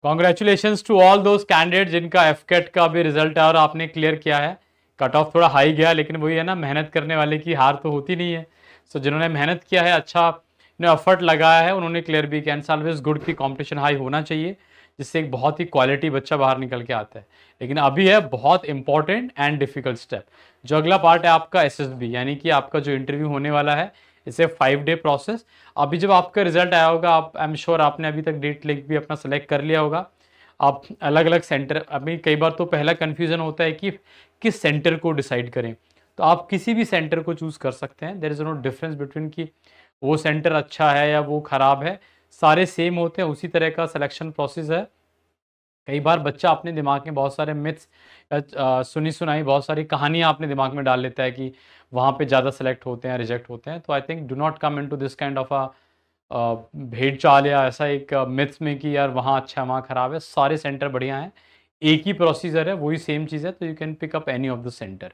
Congratulations to all those candidate जिनका एफकेट का भी रिजल्ट है और आपने क्लियर किया है। कट ऑफ थोड़ा हाई गया, लेकिन वही है ना, मेहनत करने वाले की हार तो होती नहीं है। सो जिन्होंने मेहनत किया है, अच्छा एफर्ट लगाया है, उन्होंने क्लियर भी किया। एंड ऑलवेज गुड की कंपटीशन हाई होना चाहिए, जिससे एक बहुत ही क्वालिटी बच्चा बाहर निकल के आता है। लेकिन अभी है बहुत इंपॉर्टेंट एंड डिफिकल्ट स्टेप। जो अगला पार्ट है आपका एसएसबी, यानी कि आपका जो इंटरव्यू होने वाला है, इसे 5 डे प्रोसेस। अभी जब आपका रिजल्ट आया होगा, आप आई एम श्योर आपने अभी तक डेट लिंक भी अपना सेलेक्ट कर लिया होगा। आप अलग अलग सेंटर, अभी कई बार तो पहला कन्फ्यूजन होता है कि किस सेंटर को डिसाइड करें। तो आप किसी भी सेंटर को चूज कर सकते हैं। There is no difference between कि वो सेंटर अच्छा है या वो खराब है, सारे सेम होते हैं, उसी तरह का सिलेक्शन प्रोसेस है। कई बार बच्चा अपने दिमाग में बहुत सारे मिथ्स, सुनी सुनाई बहुत सारी कहानियां अपने दिमाग में डाल लेता है कि वहाँ पे ज़्यादा सेलेक्ट होते हैं, रिजेक्ट होते हैं। तो I think do not come in to this kind of भेड़ चाल या ऐसा एक मिथ्स में कि यार वहाँ अच्छा है वहाँ खराब है। सारे सेंटर बढ़िया हैं, एक ही प्रोसीजर है, वही सेम चीज़ है, तो you can pick up any of the centre.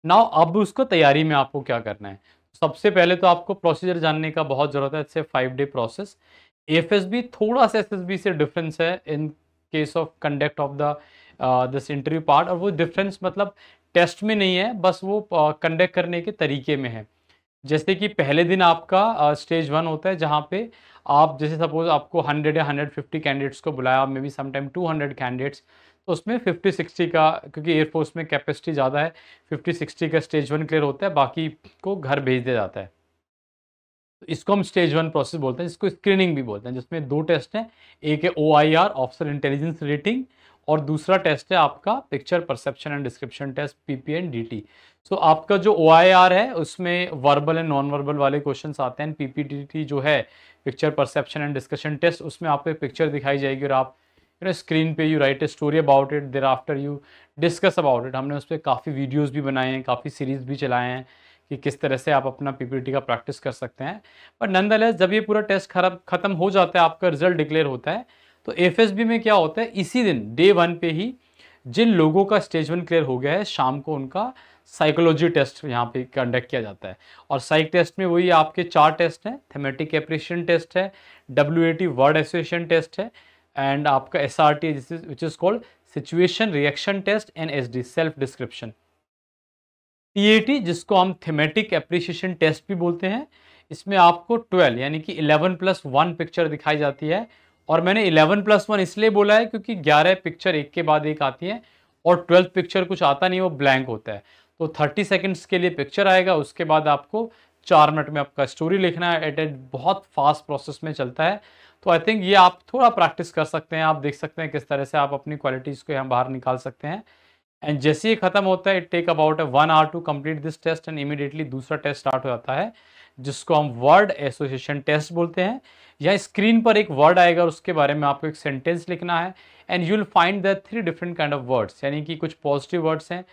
Now अब उसको तैयारी में आपको क्या करना है। सबसे पहले तो आपको प्रोसीजर जानने का बहुत ज़रूरत है। It's a 5 day process. FSB थोड़ा सा एसएसबी से डिफरेंस है in case of conduct of the this interview part. और वो डिफरेंस मतलब टेस्ट में नहीं है, बस वो कंडक्ट करने के तरीके में है। जैसे कि पहले दिन आपका स्टेज 1 होता है, जहाँ पे आप जैसे सपोज आपको 100 या 150 कैंडिडेट्स को बुलाया, मे बी समटाइम 200 कैंडिडेट्स, तो उसमें 50-60 का, क्योंकि एयरफोर्स में कैपेसिटी ज़्यादा है, 50-60 का स्टेज 1 क्लियर होता है, बाकी को घर भेज दिया जाता है। तो इसको हम स्टेज 1 प्रोसेस बोलते हैं, जिसको स्क्रीनिंग भी बोलते हैं, जिसमें 2 टेस्ट हैं। एक है OIR, ऑफिसर इंटेलिजेंस रेटिंग, और दूसरा टेस्ट है आपका picture perception and description test, PPNDT। So आपका जो OIR है उसमें वर्बल एंड नॉन वर्बल वाले क्वेश्चंस आते हैं। PPDT जो है picture perception and discussion test, उसमें आपको एक पिक्चर दिखाई जाएगी और आप स्क्रीन पे you write a story about it, thereafter you discuss about it. हमने उस पर काफ़ी वीडियोज़ भी बनाए हैं, काफ़ी सीरीज़ भी चलाए हैं कि किस तरह से आप अपना PPT का प्रैक्टिस कर सकते हैं। बट नंदलेस जब ये पूरा टेस्ट खत्म हो जाता है, आपका रिजल्ट डिक्लेयर होता है, तो एफएसबी में क्या होता है, इसी दिन डे 1 पे ही जिन लोगों का स्टेज 1 क्लियर हो गया है, शाम को उनका साइकोलॉजी टेस्ट यहाँ पे कंडक्ट किया जाता है। और साइक टेस्ट में वही आपके 4 टेस्ट हैं। थेमेटिक एप्रिशिएशन टेस्ट है, WAT वर्ड एसोसिएशन टेस्ट है, एंड आपका SRT which is called situation reaction test, and SD self description. TAT जिसको हम थीमेटिक एप्रिसिएशन टेस्ट भी बोलते हैं, इसमें आपको 12 यानी कि 11+1 पिक्चर दिखाई जाती है। और मैंने 11+1 इसलिए बोला है क्योंकि 11 पिक्चर एक के बाद एक आती हैं, और 12th पिक्चर कुछ आता नहीं, वो ब्लैंक होता है। तो 30 सेकंड्स के लिए पिक्चर आएगा, उसके बाद आपको 4 मिनट में आपका स्टोरी लिखना है। एट ए बहुत फास्ट प्रोसेस में चलता है। तो आई थिंक ये आप थोड़ा प्रैक्टिस कर सकते हैं, आप देख सकते हैं किस तरह से आप अपनी क्वालिटीज़ को यहाँ बाहर निकाल सकते हैं। एंड जैसे ही खत्म होता है, it take about 1 hour to complete this test, and immediately दूसरा टेस्ट स्टार्ट हो जाता है, जिसको हम वर्ड एसोसिएशन टेस्ट बोलते हैं। या स्क्रीन पर एक वर्ड आएगा और उसके बारे में आपको एक सेंटेंस लिखना है, and you will find the 3 different kind of words. यानी कि कुछ पॉजिटिव वर्ड्स हैं,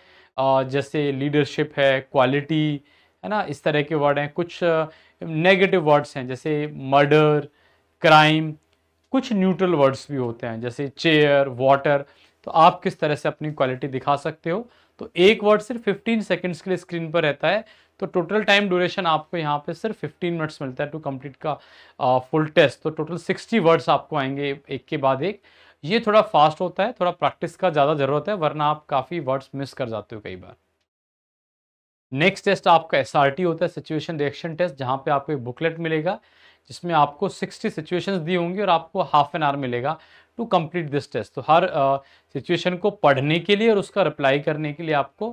जैसे लीडरशिप है, क्वालिटी है ना, इस तरह के वर्ड हैं। कुछ नेगेटिव वर्ड्स हैं, जैसे मर्डर, क्राइम। कुछ न्यूट्रल वर्ड्स भी होते हैं, जैसे चेयर, वाटर। तो आप किस तरह से अपनी क्वालिटी दिखा सकते हो। तो एक वर्ड सिर्फ 15 सेकंड्स के लिए स्क्रीन पर रहता है। तो टोटल टाइम ड्यूरेशन आपको यहाँ पे सिर्फ 15 मिनट्स मिलता है टू कंप्लीट का फुल टेस्ट। तो टोटल 60 वर्ड्स आपको आएंगे एक के बाद एक। ये थोड़ा फास्ट होता है, थोड़ा प्रैक्टिस का ज़्यादा ज़रूरत है, वरना आप काफ़ी वर्ड्स मिस कर जाते हो कई बार। नेक्स्ट टेस्ट आपका SRT होता है, सिचुएशन रिएक्शन टेस्ट, जहाँ पे आपको एक बुकलेट मिलेगा जिसमें आपको 60 सिचुएशंस दी होंगी, और आपको हाफ एन आवर मिलेगा टू कंप्लीट दिस टेस्ट। तो हर सिचुएशन को पढ़ने के लिए और उसका रिप्लाई करने के लिए आपको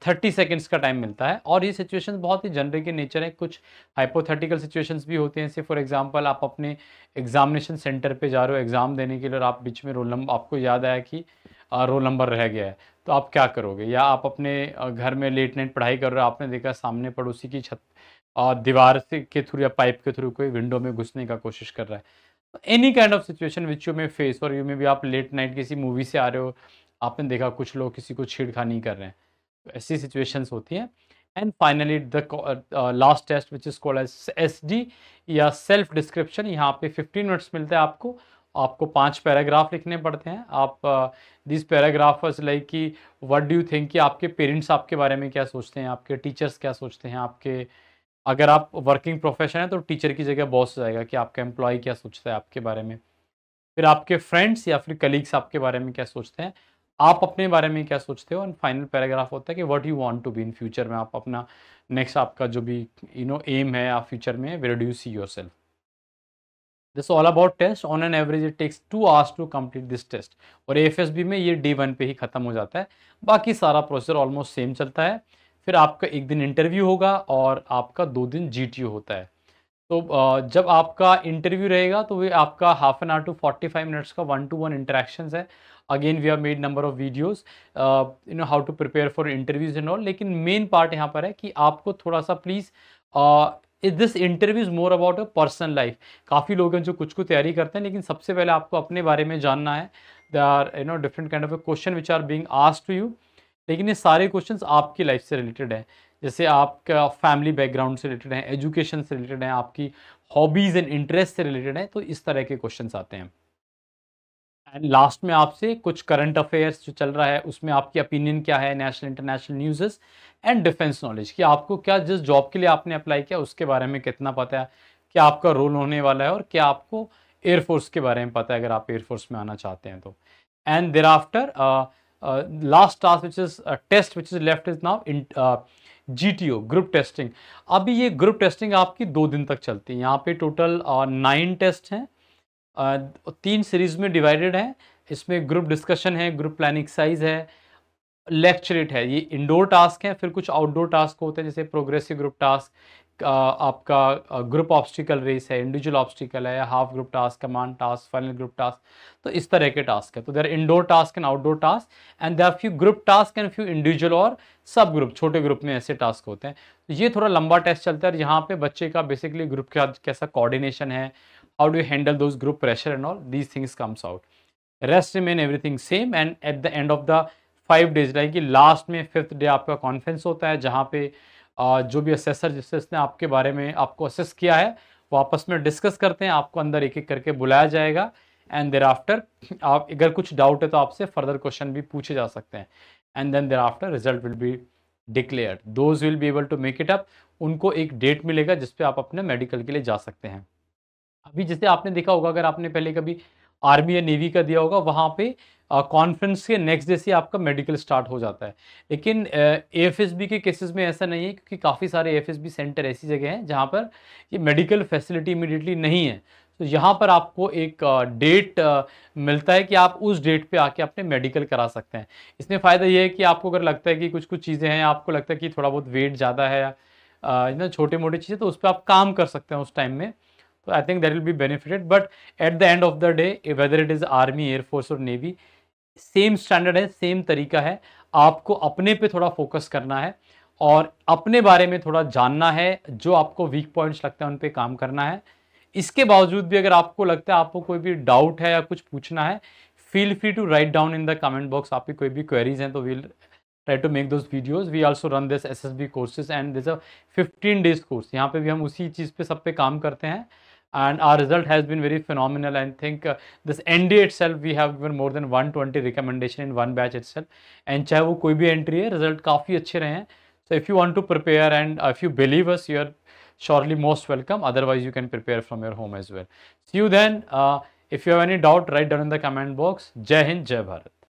30 सेकेंड्स का टाइम मिलता है। और ये सिचुएशंस बहुत ही जनरल के नेचर है। कुछ हाइपोथेटिकल सिचुएशंस भी होती हैं, जैसे फॉर एग्जांपल आप अपने एग्जामिनेशन सेंटर पे जा रहे हो एग्ज़ाम देने के लिए, और आप बीच में रोल नंबर, आपको याद आया कि रोल नंबर रह गया है, तो आप क्या करोगे। या आप अपने घर में लेट नाइट पढ़ाई कर रहे हो, आपने देखा सामने पड़ोसी की छत दीवार से के थ्रू या पाइप के थ्रू कोई विंडो में घुसने का कोशिश कर रहा है। Any kind of situation which you में फेस, और यू में भी आप लेट नाइट किसी मूवी से आ रहे हो, आपने देखा कुछ लोग किसी को छेड़खानी कर रहे हैं, तो ऐसी सिचुएशंस होती हैं। And finally the last test which is called as SD या सेल्फ डिस्क्रिप्शन। यहाँ पे 15 मिनट्स मिलता है आपको। आपको 5 पैराग्राफ लिखने पड़ते हैं। आप दिस पैराग्राफर्स लाइक कि व्हाट डू यू थिंक, कि आपके पेरेंट्स आपके बारे में क्या सोचते हैं, आपके टीचर्स क्या सोचते हैं, आपके, अगर आप वर्किंग प्रोफेशन है तो टीचर की जगह बॉस हो जाएगा कि आपका एम्प्लॉय क्या सोचता है आपके बारे में। फिर आपके फ्रेंड्स या फिर कलीग्स आपके बारे में क्या सोचते हैं, आप अपने बारे में क्या सोचते हो, एंड फाइनल पैराग्राफ होता है कि what you want to be in future में, आप अपना नेक्स्ट आपका जो भी एम है आप फ्यूचर में, where do you see yourself. This all about test, on an average it takes 2 hours to complete this test. और एएफएसबी में ये डे 1 पे ही खत्म हो जाता है, बाकी सारा प्रोसेसर ऑलमोस्ट सेम चलता है। फिर आपका एक दिन इंटरव्यू होगा और आपका 2 दिन जीटीयू होता है। तो जब आपका इंटरव्यू रहेगा तो वो आपका half an hour to 45 minutes का 1-to-1 इंटरेक्शंस है। Again we have made number of videos how to prepare for interviews and all, लेकिन मेन पार्ट यहाँ पर है कि आपको थोड़ा सा please this interview is more about a personal life. काफ़ी लोग हैं जो कुछ तैयारी करते हैं, लेकिन सबसे पहले आपको अपने बारे में जानना है। They are different kind of a question which are being asked to you, लेकिन ये सारे क्वेश्चंस आपकी लाइफ से रिलेटेड है। जैसे आपका फैमिली बैकग्राउंड से रिलेटेड है, एजुकेशन से रिलेटेड है, आपकी हॉबीज़ एंड इंटरेस्ट से रिलेटेड है, तो इस तरह के क्वेश्चंस आते हैं। एंड लास्ट में आपसे कुछ करंट अफेयर्स जो चल रहा है उसमें आपकी ओपिनियन क्या है, national international न्यूज़ेस and defence knowledge, कि आपको क्या जिस जॉब के लिए आपने अप्लाई किया उसके बारे में कितना पता है, क्या आपका रोल होने वाला है, और क्या आपको एयरफोर्स के बारे में पता है अगर आप एयरफोर्स में आना चाहते हैं तो। And thereafter last task which is test which is left is now in GTO group testing. अभी ये ग्रुप टेस्टिंग आपकी 2 दिन तक चलती है। यहाँ पे टोटल 9 टेस्ट हैं, 3 सीरीज में डिवाइडेड है। इसमें ग्रुप डिस्कशन है, ग्रुप प्लान एक्सरसाइज है, लेक्चरेट है। ये इंडोर टास्क हैं। फिर कुछ आउटडोर टास्क होते हैं जैसे प्रोग्रेसिव ग्रुप टास्क, आपका ग्रुप ऑब्स्टिकल रेस है, इंडिविजुअल ऑब्स्टिकल है, half group task, command task, final group task. तो इस तरह के टास्क है। तो there indoor task and outdoor task and there few group task and few individual और सब ग्रुप, छोटे ग्रुप में ऐसे टास्क होते हैं। तो ये थोड़ा लंबा टेस्ट चलता है और यहाँ पे बच्चे का बेसिकली ग्रुप का कैसा कोऑर्डिनेशन है, how do you handle those group pressure and all these things comes out. Rest remain everything same and at the end of the 5 days like कि लास्ट में 5th डे आपका conference होता है जहाँ पे जो भी असेसर जिसने आपके बारे में आपको असेस किया है वो आपस में डिस्कस करते हैं। आपको अंदर एक एक करके बुलाया जाएगा एंड देर आफ्टर आप अगर कुछ डाउट है तो आपसे फर्दर क्वेश्चन भी पूछे जा सकते हैं। And then thereafter result will be declared, those will be able to make it up. उनको एक डेट मिलेगा जिसपे आप अपने मेडिकल के लिए जा सकते हैं। अभी जैसे आपने देखा होगा, अगर आपने पहले कभी आर्मी या नेवी का दिया होगा, वहाँ पे कॉन्फ्रेंस के नेक्स्ट डे से आपका मेडिकल स्टार्ट हो जाता है। लेकिन एएफएसबी के केसेस में ऐसा नहीं है, क्योंकि काफ़ी सारे एएफएसबी सेंटर ऐसी जगह हैं जहाँ पर ये मेडिकल फैसिलिटी इमीडिएटली नहीं है। तो यहाँ पर आपको एक डेट मिलता है कि आप उस डेट पे आके अपने मेडिकल करा सकते हैं। इसमें फ़ायदा ये है कि आपको अगर लगता है कि कुछ कुछ चीज़ें हैं, आपको लगता है कि थोड़ा बहुत वेट ज़्यादा है, छोटी मोटी चीज़ें, तो उस पर आप काम कर सकते हैं उस टाइम में। तो I think that will be benefited, but at the end of the day whether it is army, air force और नेवी, सेम स्टैंडर्ड है, सेम तरीका है। आपको अपने पे थोड़ा फोकस करना है और अपने बारे में थोड़ा जानना है, जो आपको वीक पॉइंट्स लगता है उन पे काम करना है। इसके बावजूद भी अगर आपको लगता है आपको कोई भी डाउट है या कुछ पूछना है, feel free to write down in the comment box. आपकी कोई भी क्वेरीज हैं तो we'll try to make those videos. We also run this SSB courses and this a 15 days course. यहाँ पे भी हम उसी चीज़ पे सब पे काम करते हैं and our result has been very phenomenal. I think this NDA itself we have given more than 120 recommendation in one batch itself, and चाहे वो कोई भी entry है, result काफ़ी अच्छे रहे हैं। So if you want to prepare and if you believe us, you are surely most welcome. Otherwise you can prepare from your home as well. See you then. If you have any doubt, write down in the comment box. Jai Hind, Jai Bharat.